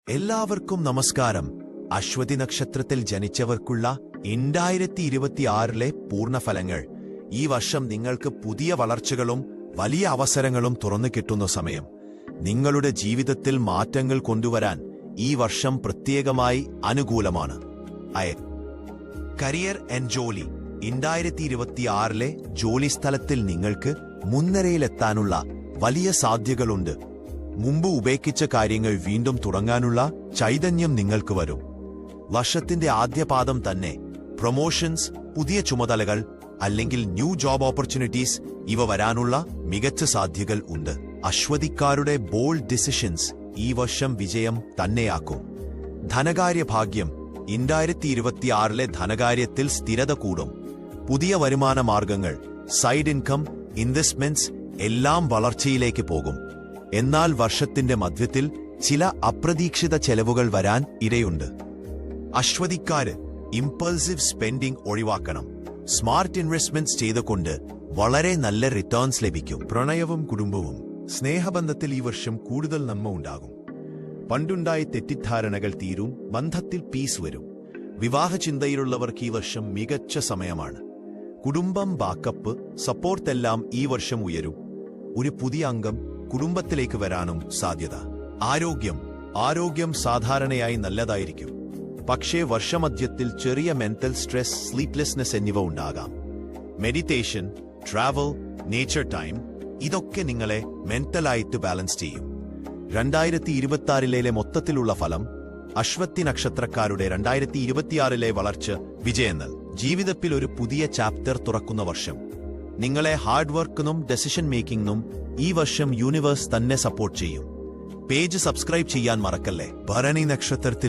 എല്ലാവർക്കും നമസ്കാരം. അശ്വതി നക്ഷത്രത്തിൽ ജനിച്ചവർക്കുള്ള 2026 പൂർണ്ണഫലങ്ങൾ. ഈ വർഷം നിങ്ങൾക്ക് പുതിയ വളർച്ചകളും വലിയ അവസരങ്ങളും തുറന്നു കിട്ടുന്ന സമയം. നിങ്ങളുടെ ജീവിതത്തിൽ മാറ്റങ്ങൾ കൊണ്ടുവരാൻ ഈ വർഷം പ്രത്യേകമായി അനുകൂലമാണ്. കരിയർ ആൻഡ് ജോലി. 2026 ജോലിസ്ഥലത്തിൽ നിങ്ങൾക്ക് മുൻനിരയിലെത്താനുള്ള വലിയ സാധ്യതകളുണ്ട്. മുമ്പ് ഉപേക്ഷിച്ച കാര്യങ്ങൾ വീണ്ടും തുടങ്ങാനുള്ള ചൈതന്യം നിങ്ങൾക്ക് വരും. വർഷത്തിന്റെ ആദ്യപാദം തന്നെ പ്രൊമോഷൻസ്, പുതിയ ചുമതലകൾ അല്ലെങ്കിൽ ന്യൂ ജോബ് ഓപ്പർച്യൂണിറ്റീസ് ഇവ വരാനുള്ള മികച്ച സാധ്യതകൾ ഉണ്ട്. അശ്വതിക്കാരുടെ ബോൾഡ് ഡിസിഷൻസ് ഈ വർഷം വിജയം തന്നെയാക്കും. ധനകാര്യ ഭാഗ്യം. 2026 ധനകാര്യത്തിൽ സ്ഥിരത കൂടും. പുതിയ വരുമാന മാർഗങ്ങൾ, സൈഡ് ഇൻകം, ഇൻവെസ്റ്റ്മെന്റ്സ് എല്ലാം വളർച്ചയിലേക്ക് പോകും. എന്നാൽ വർഷത്തിന്റെ മധ്യത്തിൽ ചില അപ്രതീക്ഷിത ചെലവുകൾ വരാൻ ഇടയുണ്ട്. അശ്വതിക്കാര് ഇംപൾസീവ് സ്പെൻഡിംഗ് ഒഴിവാക്കണം. സ്മാർട്ട് ഇൻവെസ്റ്റ്മെന്റ്സ് ചെയ്തുകൊണ്ട് വളരെ നല്ല റിട്ടേൺസ് ലഭിക്കും. പ്രണയവും കുടുംബവും. സ്നേഹബന്ധത്തിൽ ഈ വർഷം കൂടുതൽ നന്മ ഉണ്ടാകും. പണ്ടുണ്ടായ തെറ്റിദ്ധാരണകൾ തീരും. ബന്ധത്തിൽ പീസ് വരും. വിവാഹ ചിന്തയിലുള്ളവർക്ക് ഈ വർഷം മികച്ച സമയമാണ്. കുടുംബം, ബാക്കപ്പ്, സപ്പോർട്ടെല്ലാം ഈ വർഷം ഉയരും. ഒരു പുതിയ അംഗം കുടുംബത്തിലേക്ക് വരാനും സാധ്യത. ആരോഗ്യം സാധാരണയായി നല്ലതായിരിക്കും. പക്ഷേ വർഷമധ്യത്തിൽ ചെറിയ മെന്റൽ സ്ട്രെസ്, സ്ലീപ്ലെസ്നെസ് എന്നിവ ഉണ്ടാകാം. മെഡിറ്റേഷൻ, ട്രാവൽ, നേച്ചർ ടൈം ഇതൊക്കെ നിങ്ങളെ മെന്റലായിട്ട് ബാലൻസ് ചെയ്യും. 2026 മൊത്തത്തിലുള്ള ഫലം. അശ്വതി നക്ഷത്രക്കാരുടെ 2026 വളർച്ച വിജയങ്ങൾ. ജീവിതത്തിൽ ഒരു പുതിയ ചാപ്റ്റർ തുറക്കുന്ന വർഷം. നിങ്ങളെ ഹാർഡ് വർക്കിനും ഡെസിഷൻ മേക്കിംഗിനും ഈ വർഷം യൂണിവേഴ്സ് തന്നെ സപ്പോർട്ട് ചെയ്യും. പേജ് സബ്സ്ക്രൈബ് ചെയ്യാൻ മറക്കല്ലേ. ഭരണി നക്ഷത്രത്തിൽ